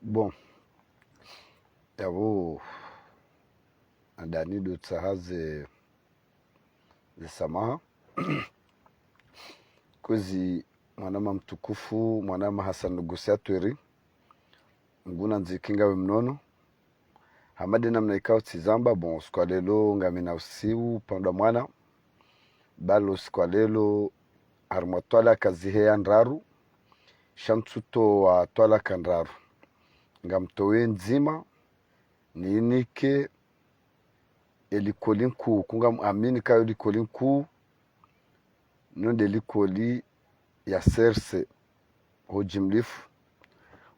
Bon, yabo andani do tsahaze samaha kozi mwanama mtukufu mwanama Hassan Nugusatweri nguna nzikinga we mnono hamade namna ikao tizamba. Bon, sikwa lelo ngamina usiu panda mwana balo sikwa lelo harumwatwala kaziheya ndraru shamtuto wa twala kandraru ngamtowe nzima niinike elikoli nkuu kunga amini kayo likoli nkuu nonde likoli ya serse hojimlifu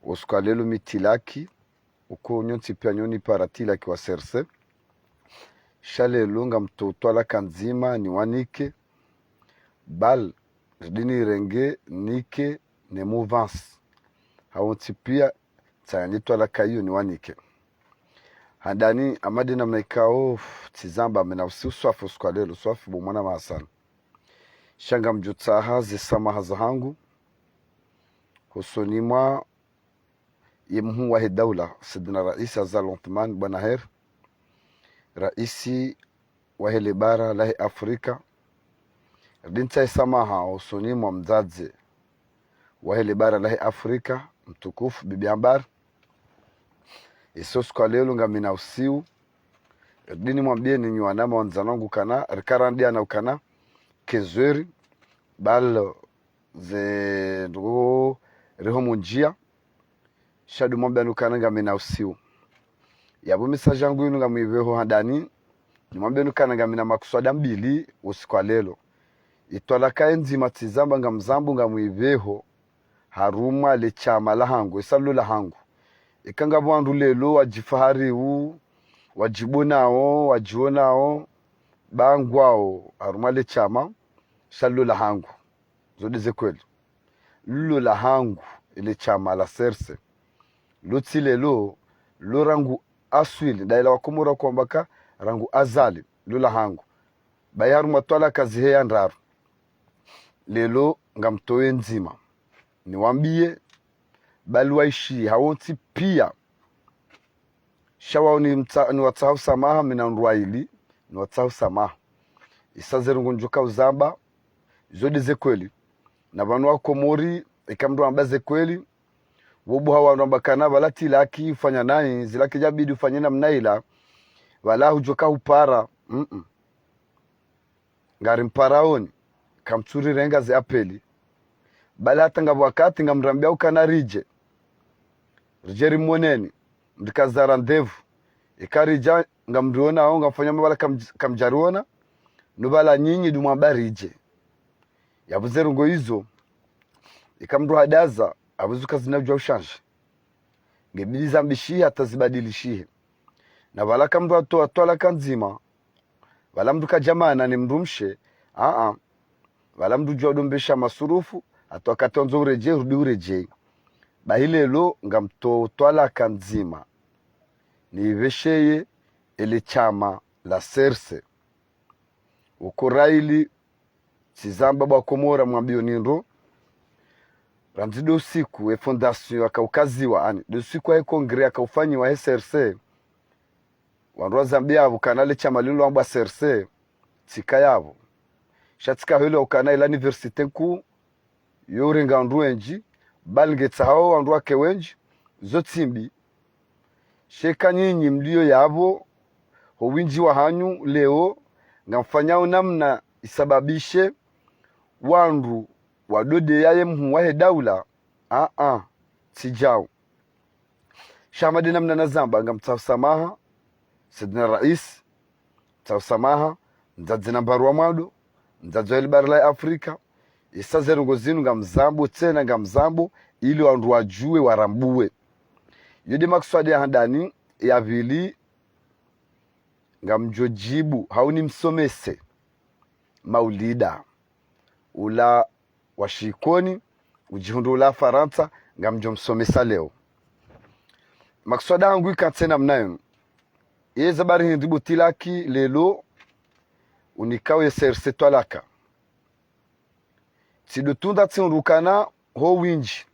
oskalelo mitilaki uko nyonti pia nyoni paratilaki wa serse shalelo ngamtotwala kanzima ni wanike bal ridini renge nike ne mouvance hawonti pia tsayanditwala kayo ni wanike handani amade na mnaikao tizamba mena uswafu skwalelo swafu bomwana mahasana shanga mjutsaha zisamaha zahangu husonimwa yemhu wahe daula sidina raisi Azal Othman bwana her raisi wahele bara lahe Afrika rdinta isamaha husonimwa mzaze wahele bara lahe Afrika mtukufu bibi ambar isos kwa lelo ngamina usiu rdini mwambie ni nyuanama wanzanongu kana rikarandia na ukana kezweri bal ze ndugo reho munjia shadu mwambie nukana ngamina usiu yabu message yangu yunu ngamwiveho handani ni mwambie nukana ngamina makuswada mbili usikwa lelo itwala kaenzi matizamba ngamzambu ngamwiveho haruma le chama la hangu isalu la hangu ikanga bwandu lelo wajifahari u wajibonao wajionao bangwao haruma le chama shalu la hangu zodize kweli lulo la hangu ile chama la serse luti lelo lo rangu aswili daila wakumura kwambaka rangu azali lula hangu bayaru matwala kazi heya ndraru lelo ngamtoe nzima niwambie bali waishi hawonti pia shawa ni watsahu samaha mina nruaili ni watsahu samaha isazerungu njuka uzamba zodize kweli na vanu wa komori ikamdu ambaze kweli wobu hawa nambakana wala tilaki ufanya nani zilaki jabidi ufanye na mnaila wala hujoka upara ngari mparaoni kamturi renga ze apeli bala hata ngabu wakati ngamrambia ukana rije rimoneni ndikazara ndevu ikarija ngamriona au ngamfanya mabala kamjaruona nubala nyinyi dumwabarije yabuzerungo hizo ikamdu hadaza abuzuka zinajua ushanje ngebidi zambishie atazibadilishie na wala kamdu atwala kanzima wala mdu kajamana ni mrumshe wala mdu jua dombesha masurufu atwakatonzo ureje rudi ureje bahilelo ngamtotwala kanzima niivesheye ele chama la serse ukoraili tizamba bwa komora mwambio nindo ranzido usiku fondation akaukaziwa ani do usiku ya kongre akaufanyiwa SRC wanrwa Zambia abo kanale chama lilo amba SRC tika yabo shatika hilo ukana ila universite nku yore ngandwenji balngetsa hao wanrwa kewenji zotimbi sheka nyinyi mlio yabo howinji wa hanyu leo ngamfanyao namna isababishe wandu wadode yaye mhu wahe daula tijao shamade namna nazamba ngamtsafu samaha sidina rais tsafu samaha nzadze nambaru wa mwado nzadze wa ilibara la Afrika isazerungo zinu ngamzambo tena ngamzambo ili wandu wajue warambue yode makuswadi ya handani ya vili ngamjojibu hauni msomese maulida ula washikoni ujihundu ula Faransa ngamjo msomesa leo makswada yangu ikatena mnayo ye zabari hindibu tilaki lelo unikawe serse twalaka tidutunda tsinrukana ho winji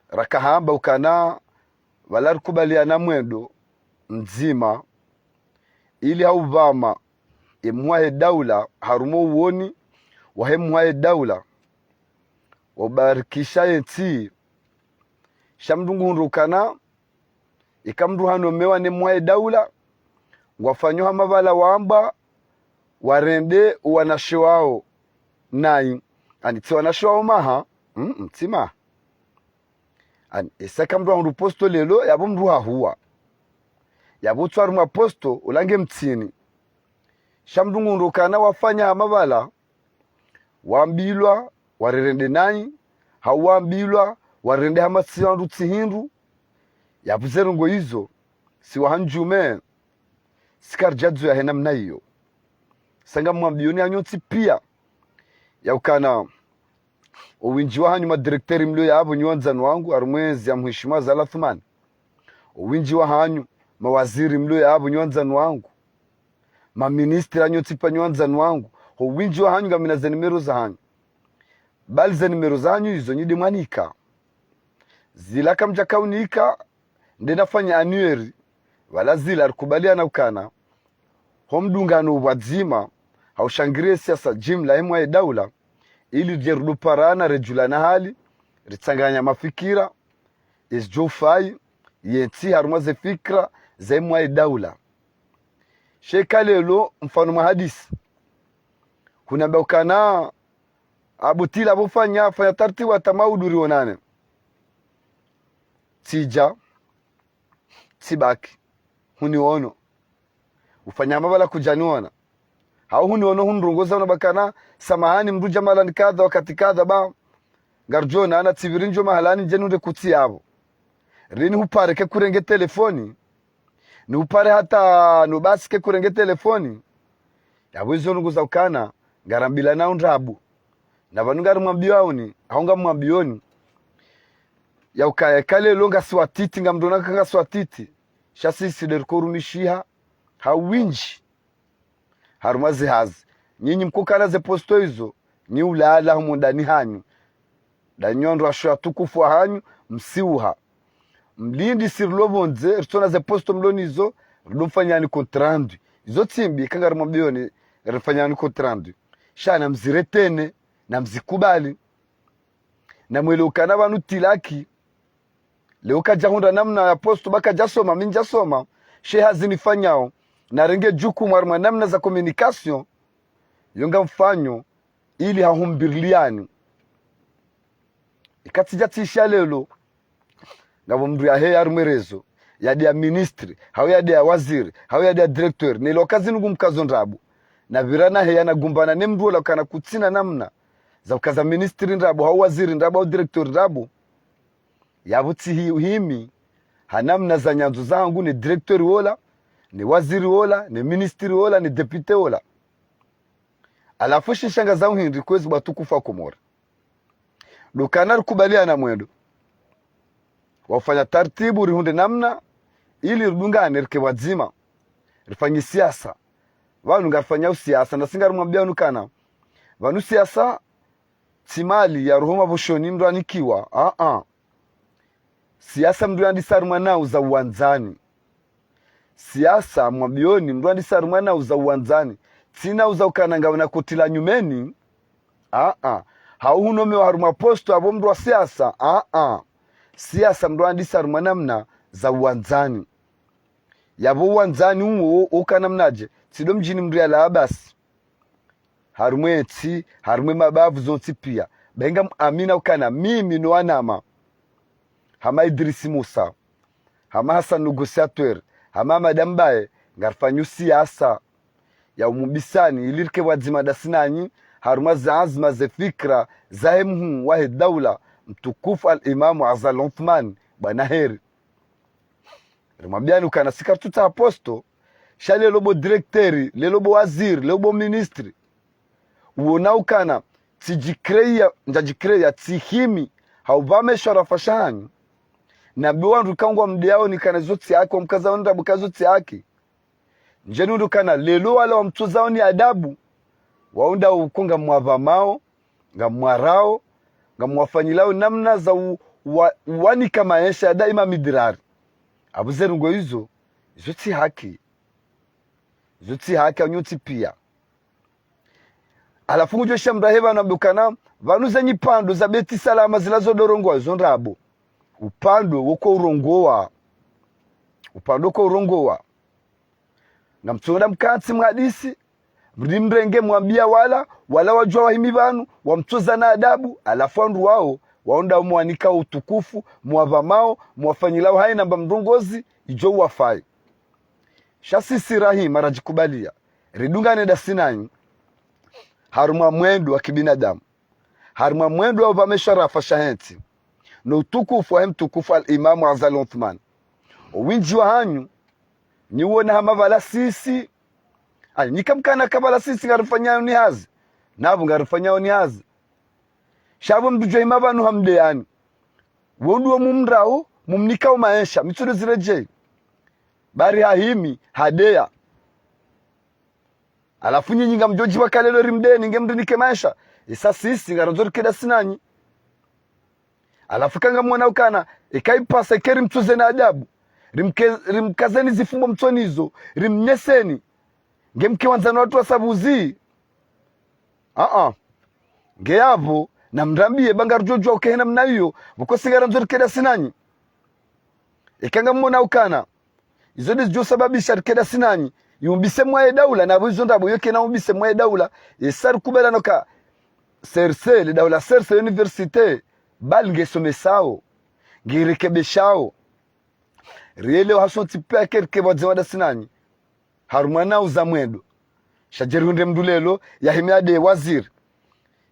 rakahamba ukana wala kubaliana mwendo mzima ili hauvama imwahe daula harumo uoni wahemwahe daula wabarikisha yenti shamdungu hundukana ikamdu hanomewa ne mwahe daula wafanyo hamabala wamba warende wanashe wao nai ani ti wanashe wao maha mtima ani esaka mdu hundu posto lelo yabo mdu hahuwa yabo twari mwa posto ulange mtini shamdungu hundukana wafanya hamabala wambilwa warende nai hawambilwa warende hamasiyandu tihindu yabuzerungo hizo si wahanjume sikarjadzu ya hena mna hiyo sanga mwambioni anyoti pia ya ukana uwinji wa hanyu madirekteri mlio ya abu nyuanzanu wangu arumwezi ya mhishima Zala Thumani uwinji wa hanyu mawaziri mlio ya abu nyuanzanu wangu maministri anyoti pa nyuanzanu wangu uwinji wa hanyu gamina zenimero za hanyu bali zenimero za hanyu hizo nyidi mwanika zila kamja kaunika ndenafanya anueri wala zila arikubalia ukana homdungano wadzima haushangirie siasa jimla hemwa daula ili jerudu parana rejulana hali ritsanganya mafikira isjofai yenti harumaze fikra za hemwa daula shekalelo mfano mahadisi kunamba ukana abutila bufanya fanya tartibu tamauduri onane tija tibaki huniono ufanya mabala kujaniona hao huniono hundrongoza unabakana samahani mdu jamala nikadha wakati kadha ba garjona ana tibirinjo mahalani jenunde kuti yabo rini hupare ke kurenge telefoni ni hupare hata nubasi ke kurenge telefoni yabo izo nunguza ukana garambila na undrabu na vanungari mwambiwauni haunga mwambioni ya ukaya kale longa swatiti ngamdona kanga swatiti shasisi derkorumishiha hawinji harumazi hazi nyinyi mkukana ze posto hizo ni ulala humo ndani hanyu danyondo asho tukufu hanyu msiuha mlindi sirlovonze rtona ze posto mloni hizo rudofanyani kontrandu hizo timbi kanga rumambioni rifanyani kontrandu shana mziretene na mzikubali na mwele ukana vanu tilaki leo kajahunda namna ya posto baka jasoma minja soma she hazinifanyao na renge juku mwarma namna za communication yonga mfanyo ili hahumbirliani ikatija tisha lelo ngabo mndu ya he armerezo ya dia ministri hao ya dia waziri hao ya dia director ni lokazi nugu mkazo ndabu na virana he yana gumbana ne mndu la kana kutsina namna za ukaza ministri ndabu hao waziri ndabu hao director ndabu yabuti himi hanamna za nyanzo zangu ni director wola ni waziri wola ni ministri wola ni depute wola alafu shishanga zangu hindi kwezi batukufa komora dukana rukubaliana mwendo wafanya tartibu rihunde namna ili rudungane rike wadzima rifanyi siasa wanu ngarfanya siasa na singa rumwambia nukana wanu siasa timali ya ruhoma bushoni mdu anikiwa siasa mdu andisaruma nao za uwanzani siasa mwabioni mdu andisaruma nao za uwanzani tina uza ukananga wana kutila nyumeni hauhunome wa haruma posto abo mdu wa siasa siasa mdu andisaruma namna za uwanzani yabo uwanzani uwo ukanamnaje tido mjini mdu ya labasi harumwe eti harumwe mabavu zonti pia benga amina ukana mimi no anama hama Idrisi Musa hama Hassan negotiateur hama Madam Bae ngarfanyu siasa ya umubisani ilirike wadzima dasinanyi haruma za azma ze fikra za hemhu wa daula mtukufu al-Imamu Azal Uthman bwana heri rimambiani kana sikartuta aposto shale lobo directeri lelobo waziri lelobo ministri uona ukana tijikreya njajikreya tihimi hauvame sharafashani na biwandu kangwa mdiao nikana zoti yake wa mkaza wanda buka zoti yake njenundu kana lelo wala wa mtuzao ni adabu waunda ukunga mwavamao nga mwarao nga mwafanyilao namna za wani kama yesha daima midirari abuzerungo izo ti haki anyoti pia alafu ngujo shamrahe vanu abukana vanu zenyi pando za beti salama zilazo dorongoa izo ndrabo upando woko urongoa na mtsoda mkatsi mwadisi mrenge mwambia wala wajua wahimi vanu wamtoza na adabu alafu andu wao waonda mwanika utukufu mwavamao mwafanyilao hai namba mrongozi ijo wafai shasisi rahi marajikubalia ridungane dasinani haruma mwendo wa kibinadamu haruma mwendo wa vamesha rafa shahenti no utukufu wa mtukufu al-Imamu Azal Uthman owinji wa hanyu niwona hama vala sisi nikamkana kabala sisi ngarifanyayo ni hazi nabu ngarifanyayo ni hazi shabo mdujwa imabanu hamdeani wondu wa mumrao mumnikao maesha mitsuru zireje bari hahimi hadea alafu nyinyi ngamjoji wakalelo rimdeni ngemndinike maesha isa sisi ngaranzori keda sinanyi alafu kanga mwana ukana ikaipasa ikeri mtuze na adabu rimkazeni zifumbo mtonizo rimnyeseni ngemke wanzana watu wasabuzi ngeyavo na mrambie bangarujojwa ukehena mnayo vukosigara nzori keda sinanyi ikanga mwana ukana izodi zijo sababisha keda sinanyi yumbise mwae daula na buzo ndabo yoke na umbise mwae daula esar kubela noka serse le daula serse universite bal ngesomesao ngirekebeshao riele haso tipe kerke wadzewada sinanyi harumana uzamwendo shajerunde mdulelo yahimiade waziri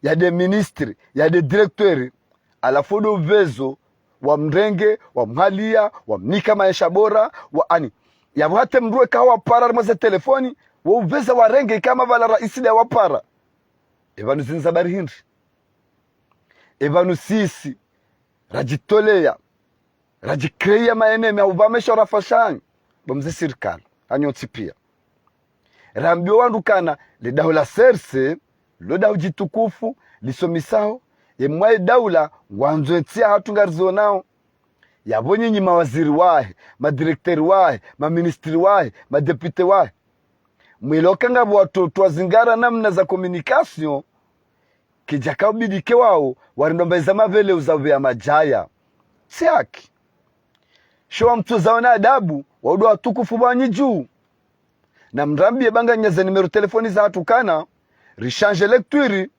yade ministri yade direktori alafodo vezo wa mrenge wa mhalia wa mnika maisha bora wa ani yabuhate mruwe kawa para mwaze telefoni wa uveza wa renge kama vala raisi da wapara evanu zinzabari hindi evanu sisi rajitolea rajikreya maeneme uvamesha rafashanyi bamze sirikali anyoti pia rambio wandukana le daula serse lo dawu jitukufu lisomisao emwae daula wanzoetia hatu ngarizonao yabonye nyima waziri wahe madirekteri wahe maministri wahe madepute wahe mwiloka ngabo watoto wazingara namna za communication kijaka ubidike wao warindombeza mavele uzavu ya majaya siaki showa mtu zaona adabu waudu watukufu banyi juu na mrambie banga nyaza nimero telefoni za hatukana rishange lekturi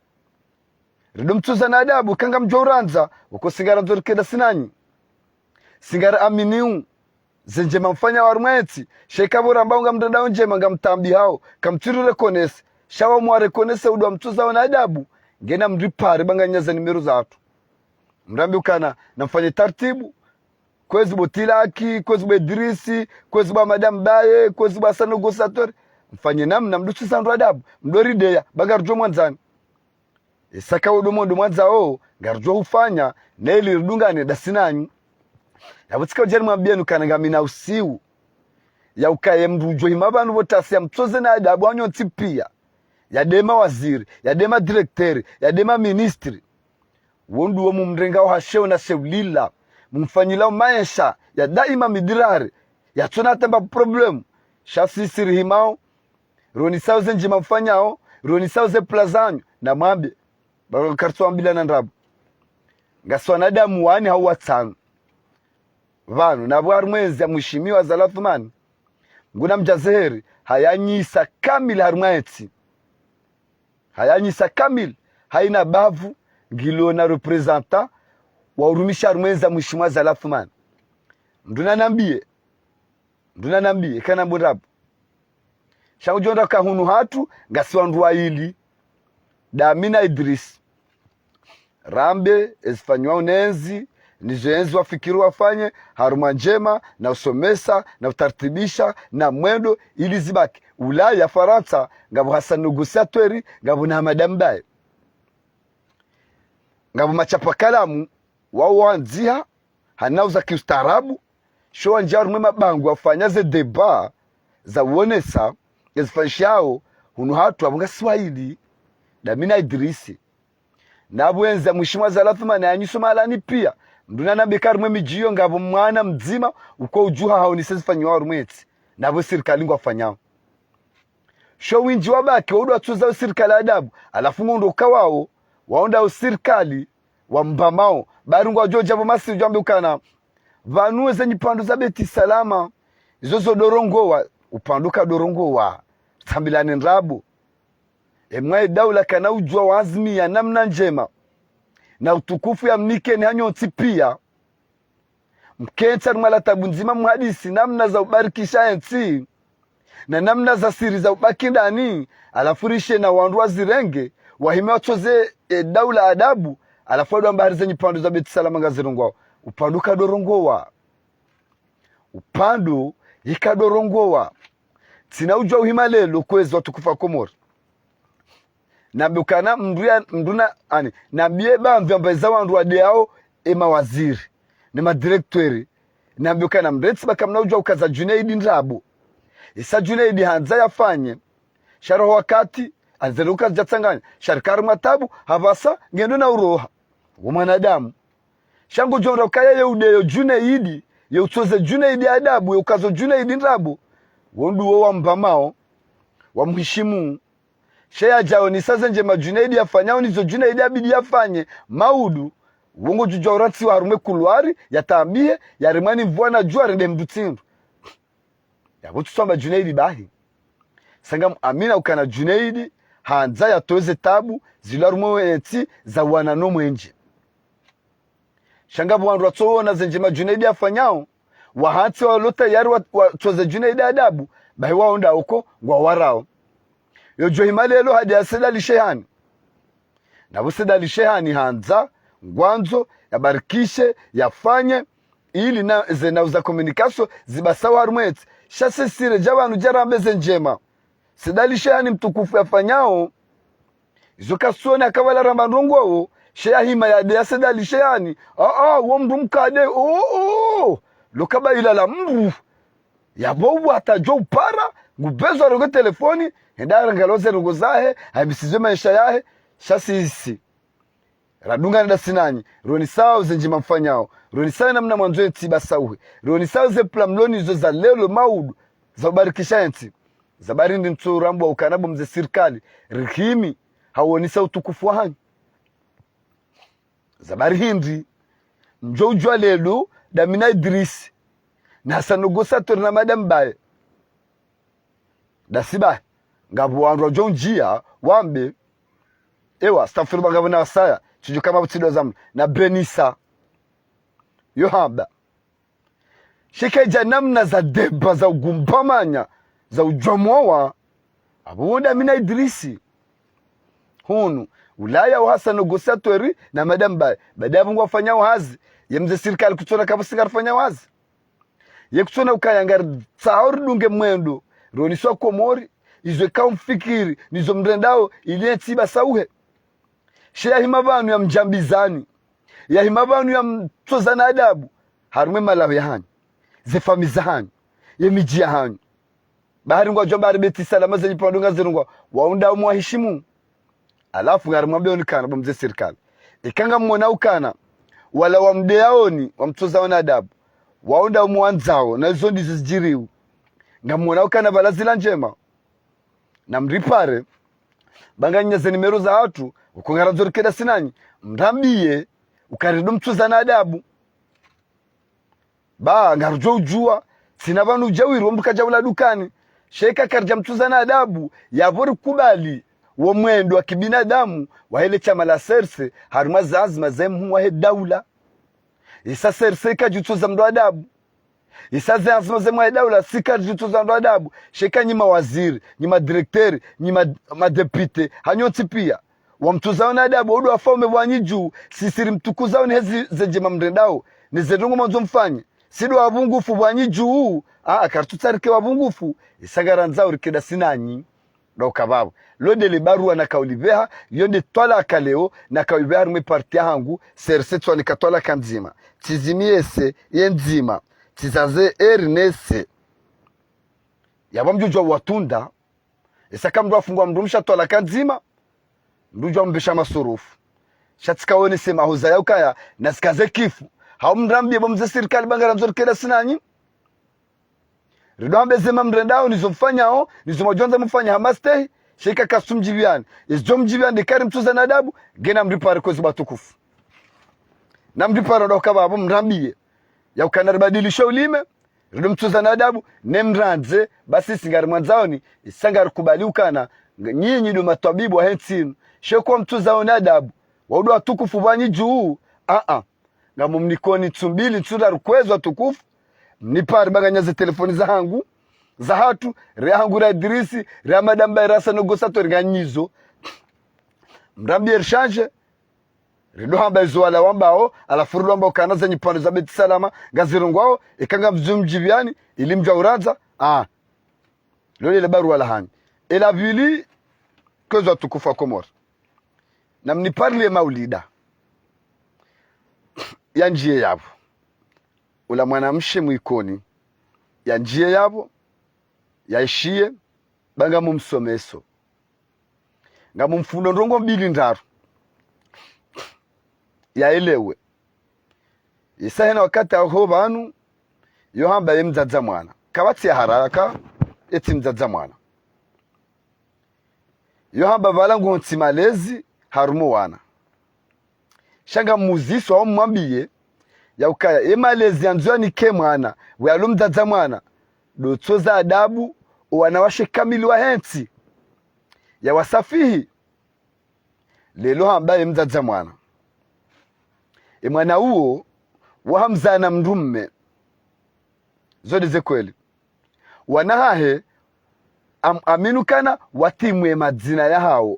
ridomtuza na adabu kanga mjoranza wako singara mzori keda sinanyi singara aminiu zenjema mfanya warumweti shekabura ambao ngamdadao njema ngamtambi hao kamturu rekonese shawa mwa rekonese udu wa mtuza na adabu ngena mripari banga nyaza nimero za hatu mrambi ukana na mfanye tartibu kwezi botilaki kwezi bedrisi kwezi ba madam baye kwezi ba sanogosatori mfanye namna mduchi sandu adabu mdori deya bagarjo mwanzani isaka udomondo mwanzao garjo hufanya neli ridungane dasinanyi yabutika ujeri mwabienu kananga mina usiu ya ukaye mdujo himabanu votasi ya mtoze na adabu wanyo tipia ya dema waziri ya dema direkteri ya dema ministri wondu wa mumrenga wa hasheo na shewlila mumfanyilao maesha ya daima midirari ya tuna temba problemu shasi siri himao roni sao zenjima mfanyao roni sao ze plazanyo na mwambie bako kartuwa mbila na ndrabu ngaswa na damu wani hau watano vanu na buhari mwezi ya mwishimiwa Zalathumani nguna mjazeheri hayanyisa kamili harumwaeti hayanyisa kamili haina bavu ngilo na representa wa urumisha harumwezi ya mwishimiwa Zalathumani mduna nambie kana mbundabu shangu jonda kahunu hatu ngasiwa nduwa hili Damina Idris rambe ezifanywa unenzi nijenzi wafikiri wafanye haruma njema na usomesa na utartibisha na mwendo ili zibaki Ulaya Faransa ngabu Hassan Nugusatweri ngabu na madambaye ngabu machapa kalamu wao wanzia hanauza kiustarabu showa njaru mwema bangu wafanya ze deba za uonesa ezifanyishao hunu hatu wabunga Swahili Damina Idrisi na buenza mwishimwa Zalathumani anyisoma alani pia nduna nabekari mwe mijiyo ngabo mwana mzima uko ujuha hao nisizifanywa warumwezi nabo serikali ngwafanyao sho winji wabaki waudu watuza serikali adabu alafu ngondo kawao waonda serikali wa mbamao bari ngwa joja bo masi ujambe ukana vanuwe zenye pandu za beti salama izozo dorongowa upanduka dorongowa tambilane nrabu emwae daula kana ujua wazmi ya namna njema na utukufu ya mnike ni hanyo pia mkencha mwala tabu nzima muhadisi namna za ubarikisha ensi na namna za siri za ubaki ndani alafurishe na wandu wazirenge wahime watoze daula adabu alafu wadu ambari zenye pandu za beti salama ngazirungwao upanduka dorongowa upandu ikadorongowa tina ujua uhimalelo kwezi watukufa komori nabukana mduna ani nabie bamvi ambaza wandu wadeao ema waziri ni madirektori nabukana mretsi bakamna ujua ukaza Junaidi ndrabu isa Junaidi hanza yafanye sharoho wakati azeruka jatsanganya sharikari matabu havasa ngendo na uroha mwanadamu shangu jonra ukaya yeudeyo Junaidi yeutoze Junaidi adabu yeukazo Junaidi ndrabu wondu wo wambamao wamheshimu sheya jao ni sasa njema Junaidi yafanyao nizo Junaidi abidi yafanye maudu wongo jujwa urati wa harume kuluari yatambie yarimani mvuana jua rende mdutindu ya kutu swamba Junaidi bahi sanga amina ukana Junaidi hanza ya toze tabu zilarume eti za wanano mwenje shangabu wandu watoona zenjema Junaidi yafanyao wahati walota yari toze Junaidi adabu bahi waonda uko ngwa warao yojo himalelo hadi aseda lishehani na buseda lishehani hanza ngwanzo yabarikishe yafanye ili na zenauza komunikasyo zibasawa harumweti shase sire jabanu jarambeze njema seda lishehani mtukufu yafanyao izo kasone akawala ramandongwao sheya hima ya de aseda lishehani wo mdu mkade lokaba ilala mbu yabobu atajo upara ngubezo aroge telefoni hendara ngaloze rungo zahe haibisizo maisha yahe shasisi radunga nda sinanyi roni sawa zenjima mfanyao roni sawa namna mwanzo eti basauhe roni sawa ze plamloni zo za lelo maudu za ubarikisha enti za barindi mturambu wa ukanabu mze sirikali rihimi hauonisa utukufu hanyi za barihindi mjo ujua lelo damina Idrisi na sanogosa torna madam bae dasiba ngabu wandu John Jia wambe ewa stafiri bangabu na saya chuju kama butido zamu na Benisa yohamba shikeja namna za deba za ugumpamanya za ujomwa abuunda mina Idrisi hunu ulaya wa Hassan Gosatori na madam bae badabu ngwafanya wazi yemze serikali kutona kama singarfanya wazi ye kutona ukayanga tsauri dunge mwendo roni swa komori izwe kaumfikiri nizo mrendao ili tiba sauhe sheya himabanu ya mjambizani ya himabanu ya mtozana adabu harume malawi ya hanyu zefamiza hanyu ye mijia hanyu bahari ngwa jomba beti salama zenye pandunga zirungwa waunda umwahishimu alafu ngarimwambia onikana bomze serikali ikanga mwona ukana wala wamdeaoni wamtozana adabu waunda umwanzao na izo ndizo zijiriu ngamwona ukana balazila njema na mripare banganya ze nimero za watu ukongara zorikeda sinanyi mrambie ukarido mtuzana adabu ba ngarujo ujua sina banu ujawiri wambuka jawula dukani sheka karja mtuzana adabu yavori kubali wo mwendo wa kibinadamu wa hele chama la serse haruma zazima zemu wa he daula isa serse kajutuza mdo adabu isa zazima zemu wa he daula sika jutuza mdo adabu sheka nyima waziri nyima direkteri nyima madepite hanyoti pia wamtuzana adabu odu wafaume wanyiju sisiri mtukuza ni hezi zejema mrendao ni zedungu mwanzo mfanye sido wabungufu wanyiju kartutarike wabungufu isagaranza urikeda sinanyi doka babu lodele barua na kauliveha yonde twala kaleo na kauliveha rume partia hangu serse twani katwala kanzima tizimiese yenzima tizaze ernese yabamjujwa watunda isaka mdu afungwa mdumisha twala kanzima mdujwa mbesha masurufu shatika one sema hoza ya ukaya na sikaze kifu hao mrambie bomze serikali bangara mzori keda sinanyi rido ambe zema mrendao nizomfanyao nizomajonza mfanya hamaste shika kasumjibiani izom jibiani dikari mtuza na adabu gena mripare kozi batukufu na mripare ndo kababo mrambie ya ukanaribadilisha ulime rido mtuza na adabu ne mranze basi singari mwanzaoni isangari kubali ukana nyinyi ndo matabibu wa hetsinu sheko mtuza na adabu waudu watukufu banyi juu ngamu mnikoni tsumbili tsunda rukwezwa tukufu mnipari baganyaze telefoni za hangu za hatu rea hangu ra Idrisi rea madamba irasa nogosato riganyizo mrambi ershanje rido hamba izo wala wambao alafuru wambao kanaza nyipano za beti salama ngazirungwao ikanga mjumjibiani ilimjwa uraza lole le baru wala hani ila vili kwezwa tukufu akomora na mnipari le maulida ya njie yabo ula mwanamshe mwikoni ya njie yabo yaishie banga mumsomeso nga mumfundo ndongo mbili ndaru yaelewe isahena wakati aho banu yo hamba yemzaza mwana kabatsi haraka eti mzaza mwana yo hamba balangu ntimalezi harumu wana shanga muziso au mwambie ya ukaya emalezi yanzua ni ke mwana wealu mzaza mwana dotsoza adabu wanawashe kamili wa henti ya wasafihi lelo ambaye mzaza mwana mwana huo wahamzana mndumme zodi ze kweli wanahahe aminukana watimwe madzina ya hao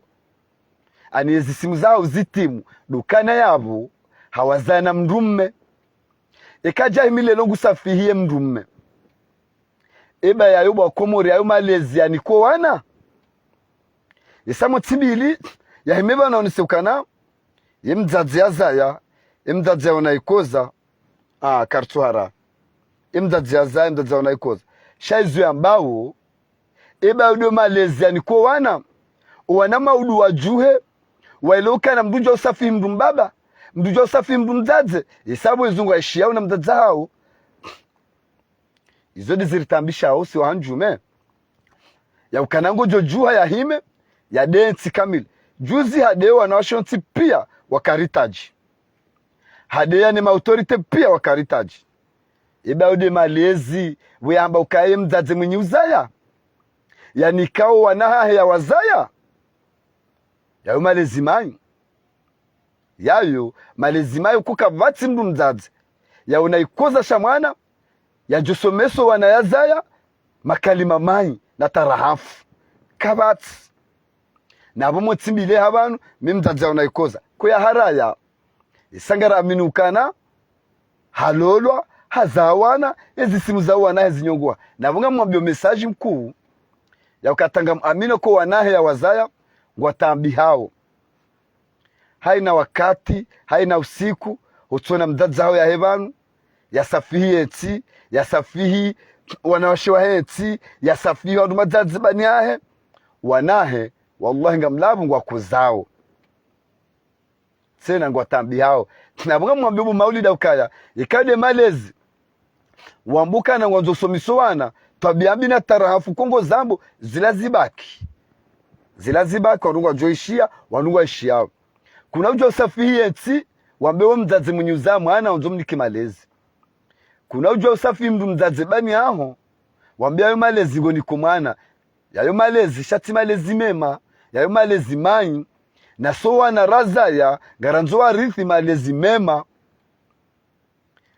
aniezi simu zao zitimu dukana yabo hawazana mndumme ikaja himilelo ngusafihiye mndumme eba yayo bakomori yayo malezi yaniko wana isamo tibili yahimeba naonisekana yemdzadze yazaya emdzadze unaikoza kartuhara emdzadze yazaya emdzadze unaikoza shaizu ambao eba yayo malezi yaniko wana maudu wajuhe wailoka na mdunja usafihi mdumbaba mdunja usafihi mdumdzadze isabu izungu aishia una mdzadze hao izodi ziritambisha hao si wahanjume ya ukanango jojuha ya hime ya densi kamili juzi hadewa na washonti pia wakaritaji hadeya ni mautorite pia wakaritaji iba ude malezi weyamba ukaye mdzadze mwenye uzaya ya nikao wanahahe ya wazaya yayo malezi manyu yayo malezi mayu kuka vati mdu mdzadze ya unaikoza shamwana ya josomeso wanayazaya makalima manyi na tarahafu kabati nabo motsimbile habanu mimdzadze unaikoza kuya haraya isangara aminukana halolwa hazawana ezisimu za wana hezinyongwa nabunga mwambio message mkuu ya ukatanga amino ko wanahe ya wazaya ngwatambi hao haina wakati haina usiku utona mdzadze hao ya hebanu ya safihi eti ya safihi wanawashiwa eti ya safihi wadu madzadze baniahe wanahe wallahi ngamlabu ngwakuzao tena ngwatambi hao nabunga mwambio bu maulida ukaya ikade malezi wambuka na ngwanzo somiso wana twabiambi na tarahafu kongo zambo zilazibaki wanunga joishia wanunga ishia kuna ujo usafihi eti wambewe mdzadze mnyuza mwana onzo mniki malezi kuna ujo usafihi mdu mdzadze bani aho wambia ayo malezi ngo nikumana yayo malezi shati malezi mema yayo malezi manyi na so wana razaya garanzo warithi malezi mema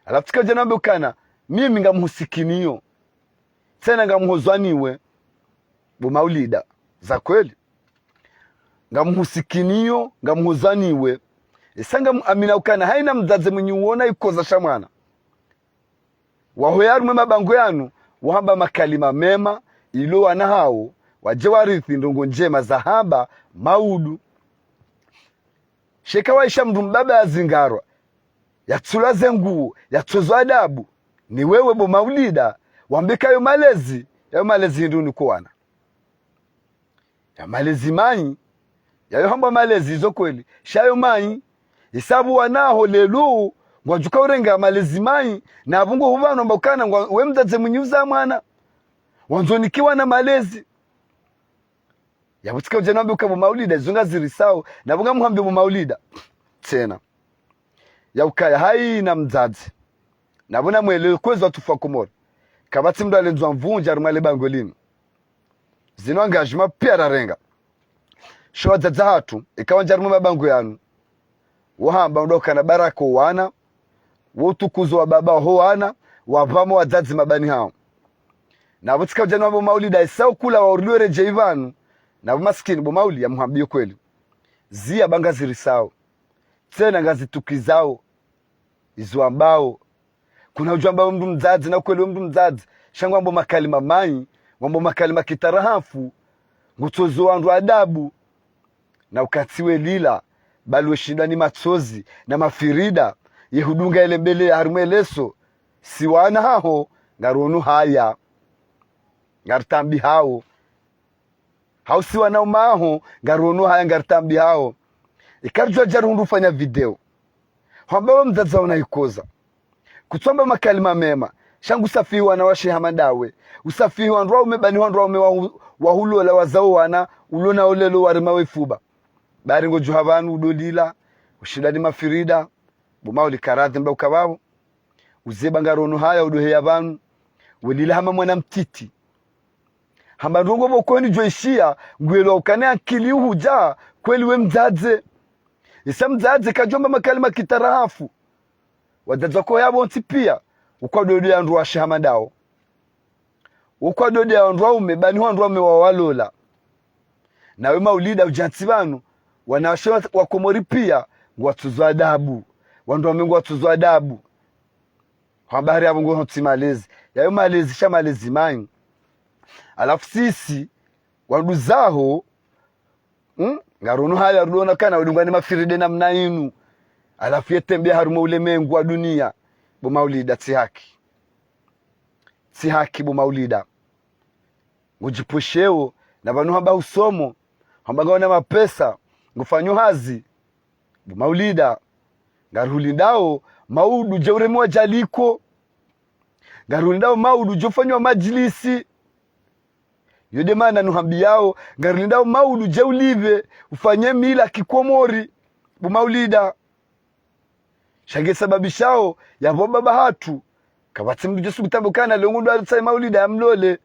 alafu tikaja nambe ukana mimi ngamuhusikiniyo tena ngamuhozwaniwe bu maulida za kweli ngamuhusikiniyo ngamuhozwaniwe isanga amina ukana haina mdzadze mwenye uona ikoza shamwana wahoyaru mema bango yanu wahamba makalima mema ilo wana hao waje warithi ndongo njema za hamba maudu sheka waisha mdu mbaba ya zingarwa yatsulaze nguo yatsozwa adabu ni wewe bo maulida wambika yo malezi ndu ni kuwana ya malezi manyi yayo hamba malezi izo kweli shayo manyi isabu wanaho lelu ngwajuka urenga malezi mai na abungo hubano mbokana we mzaze mnyuza mwana wanzonikiwa na malezi yabutika uje nambe ukabo maulida zunga zirisao na bunga muhambe mu maulida tena ya ukaya hai na mzazi nabona mwele kwezo atufa komora kabati mdo alenzwa mvunja rumale bangolini zino engagement pia rarenga shwa za hatu ikawa njarumu mabango yanu wahamba ndoka na barako wana wotukuzo wa baba ho wana wavamo wazazi mabani hao na butika uje nambe maulida isao kula wa urliwe reje ivanu na maskini bo mauli ya muhambio kweli zia banga zirisao tena ngazitukizao izo ambao kuna ujamba mndu mzazi na kweli mndu mzazi shangwa mbo makalima mai mambo makalima kitarahafu ngutozo wandu adabu na ukatiwe lila balwe shinda ni matsozi na mafirida yehudunga ile mbele ya harumeleso siwana hao ngaronu haya ngartambi hao hausiwa na umaho ngaronu haya ngartambi hao ikarjwa jarundu fanya video hamba mzazi unaikoza kutsomba makalima mema shangu safiwa na washe hamadawe usafiwa ndwa umebani ndwa ume wahulo la wazao wana ulona olelo warima wefuba bari ngo juhavanu udolila ushidani mafirida bumao likaradhi mba ukabao uzeba ngaronu haya udohe yavanu welila hama mwana mtiti hamba ndongo bokoni joishia ngwelo ukane akili uhuja kweli we mzaze isa mzaze kajomba makalima kitarahafu wadadzako yabo ntipia ukwadodi ya ndu washamadao ukwadodi ya ndu umebani ndu wawalola nawe maulida ujanti banu wanawashewa wakomori pia ngwatuzo adabu wandu wamengu watuzo adabu habari yabo ngo ntimalezi yayo malezi shamalezi manyi alafu sisi wandu zaho ngaronu haya rudona kana udungani mafiride namna inu alafu yetembea harumo ulemengu wa dunia bo maulida si haki bo maulida ujipusheo na banu hamba usomo hamba ngona mapesa ngufanyo hazi bo maulida ngarulindao maudu jeure moja liko ngarulindao maudu jofanywa majlisi yode mana nuhambiao ngarulindao maudu jeulive ufanye mila kikomori bo maulida shange sababishao ya baba hatu kabati mdu jesu kutabukana longundo alisai maulida ya mlole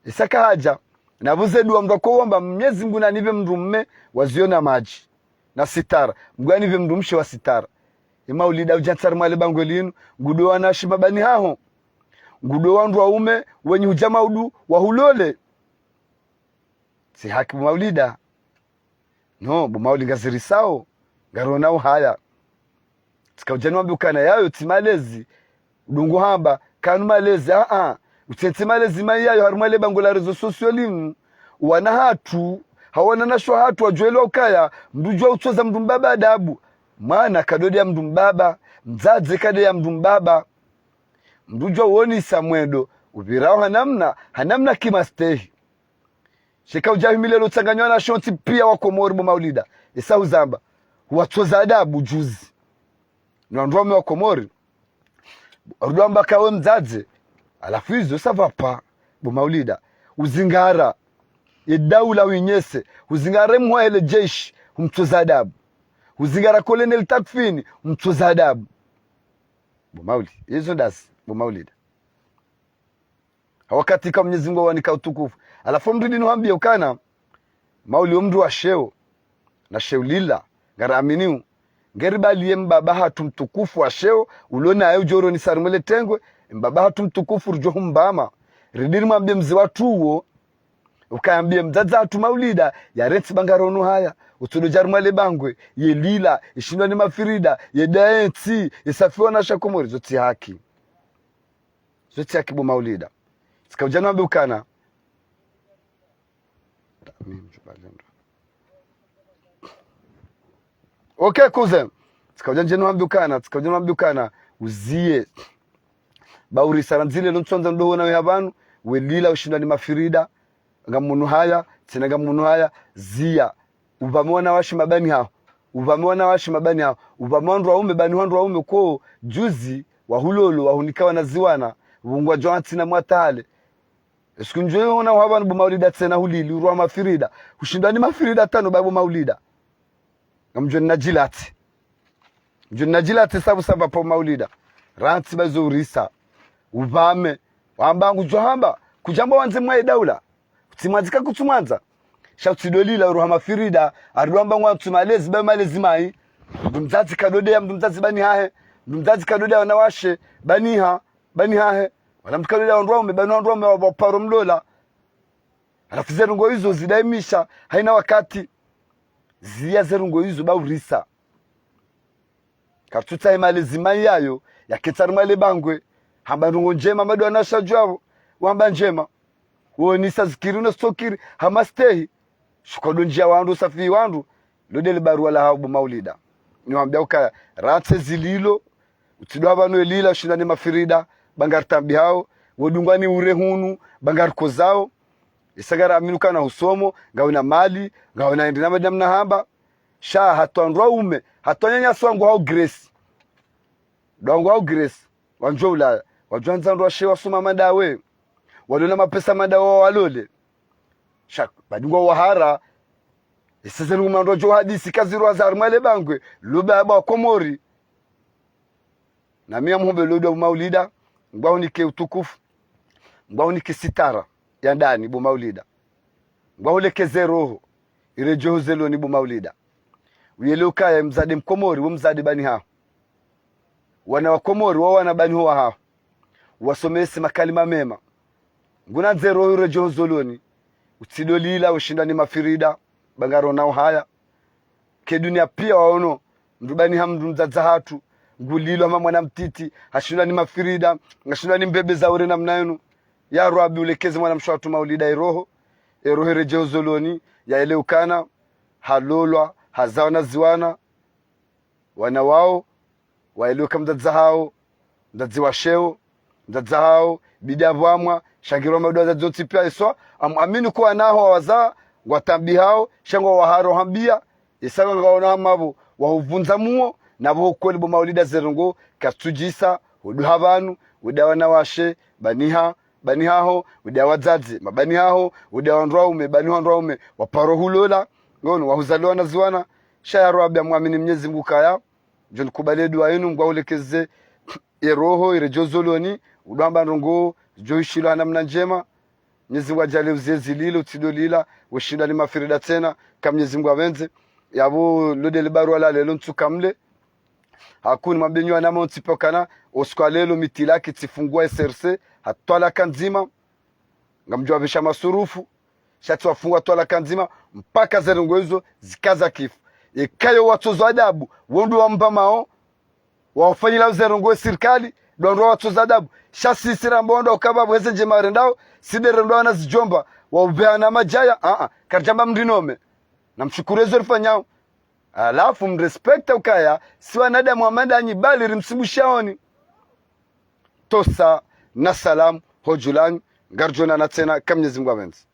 isaka haja na vuze dua mdu kuomba Mwenyezi Mungu na nive mdu mme waziona maji na sitara mgwani nive mdu mshe wa sitara maulida ujantsar male bangolinu ngudo wanashi babani haho ngudo wandu waume wenye hujama udu wahulole si haki maulida no bu maulida zirisao ngaronao haya tikaujani mbukana yayo timalezi udungu hamba kanu malezi utete malezi mayayo harumale bangola rezo sosiolimu wana hatu hawana nasho hatu wajuelewa ukaya mdujua utoza mdu mbaba adabu maana kadodi ya mdu mbaba mzaze kade ya mdu mbaba mdujua uoni samwedo ubirao hanamna kimastehi shika ujahimile lo tsanganywa na shonti pia wako moribo maulida isa uzamba watoza adabu juzi na ndwame wa komori rudamba kawe mzaze alafu hizo savapa bo maulida uzingara yedaula winyese uzingara mwa ile jeshi umtoza adabu uzingara colonel takfini umtoza adabu bo maulida hizo ndasi bo maulida wakati kama Mwenyezi Mungu wanika utukufu alafu mrudi niwaambie ukana mauli umru wa sheo na sheulila ngaraminiu ngeribali mbaba hatu mtukufu wa sheo ulona ayo joro ni sarumele tengwe mbaba hatu mtukufu rujohu mbama ridiri mwambie mzi watu uo ukayambie mzaza hatu maulida ya reti bangaronu haya utudo jarumale bangwe ye lila ishindwa ni mafirida ye daenti isafiwa na shakomori zoti haki bo maulida sika ujana mwambie ukana okay cousin tsikawjanje nwambi ukana uzie bauri saranzile lontsonza ndo na yabantu welila ushindani mafirida ngamuntu haya tsinaga muntu haya zia uvamona washi mabani hao uvamwana washi mabani hao uvamwandu waume bani wandu waume ko juzi wahulolo wahunikawa na ziwana vungwa joanti na mwatale siku njwe ona wabana bu maulida tena hulili urwa mafirida ushindani mafirida tano babu maulida ngamjwe najilati njwe najilati sabu saba po maulida ranti bazo urisa uvame wambangu johamba kujamba wanze mwa daula timazika kutumanza shautidolila urwa mafirida arwamba ngwa tumalezi ba malezi mai ndumzazi kadode ya ndumzazi bani hahe ndumzazi kadode ya wanawashe bani hahe wala mtukadode ya ndwaume bani ndwaume wa paro mlola alafu zerungo hizo zidaimisha haina wakati zia zerungo hizo ba urisa katuta imalezi mai yayo yaketari male bangwe hamba ndungo njema madu anashajwao wamba njema uonisa zikiri no stokiri hama stehi shukodonjia wandu safi wandu lodele barua la habu maulida niwambia ukaya rate zililo utidwa bano elila shindani mafirida bangar tambi hao wodungwani ure hunu bangar kozao isagara aminuka na husomo ngawina mali ngawina endina madam na hamba sha hatondwa ume hatonyanya swangu hao grace dongo hao grace wanjo ula wajanza ndo shewa suma madawe walona mapesa madawa walole shak badungwa wahara isese ngumando jo hadisi kazirwa za male bangwe luba ba komori na mia mhombe lodo maulida ngwao nike utukufu ngwao nike sitara ya ndani bu maulida ngwao lekeze roho ile johozelo ni bu maulida uyeluka ya mzade mkomori wo mzade bani ha wana wa komori wao wana bani huwa ha wasomesi makalima mema nguna zero ile johozoloni utidolila ushindani mafirida bangaro nao haya ke dunia pia waono ndubani hamdu mzaza hatu ngulilo ama mwana mtiti hashindani mafirida ngashindani mbebe za ure namna yenu ya Rabbi ulekeze mwana mshwatu maulida iroho rejeo zoloni ya eleukana halolwa hazawana ziwana wana wao waeleuka mzaza hao mzazi wa sheo mzaza hao bidavamwa shangirwa maudu za zoti pia iswa amini kuwa naho waza watambi hao shangwa waharo hambia isanga ngaona mabo wahuvunza muo nabo kweli bo maulida zerungo katujisa uduhavanu udawana washe banihaho udawazazi mabani hao udawandwaume banihandwaume waparo hulola ngono wahuzaliwa na ziwana shaya Rabbi muamini Mwenyezi Mungu kaya jon kubale dua yenu ngwaulekeze eroho irejozoloni udamba ndongo joishilo namna njema Mwenyezi Mungu ajalie uzezi lilo tidolila ushinda ni mafirida tena kama Mwenyezi Mungu awenze yabo lodele barua la lelo ntukamle hakuni mabenyo anama ntipokana oskwalelo mitilaki tifungua SRC hatwala kanzima ngamjua bisha masurufu shati wafungwa twala kanzima mpaka zerungo hizo zikaza kifu ikayo watozo adabu wondu wa mbamao wafanyila zerungo serikali dondo watozo adabu shasi sirambondo ukaba weze nje marendao siderendo na zijomba waubana majaya karjamba mndinome namshukuru ezo rifanyao alafu mrespekta ukaya siwa nada Muhammad anyi bali rimsibushaoni tosa na salam hojulani ngarjona na tena kama Mwenyezi Mungu awenzi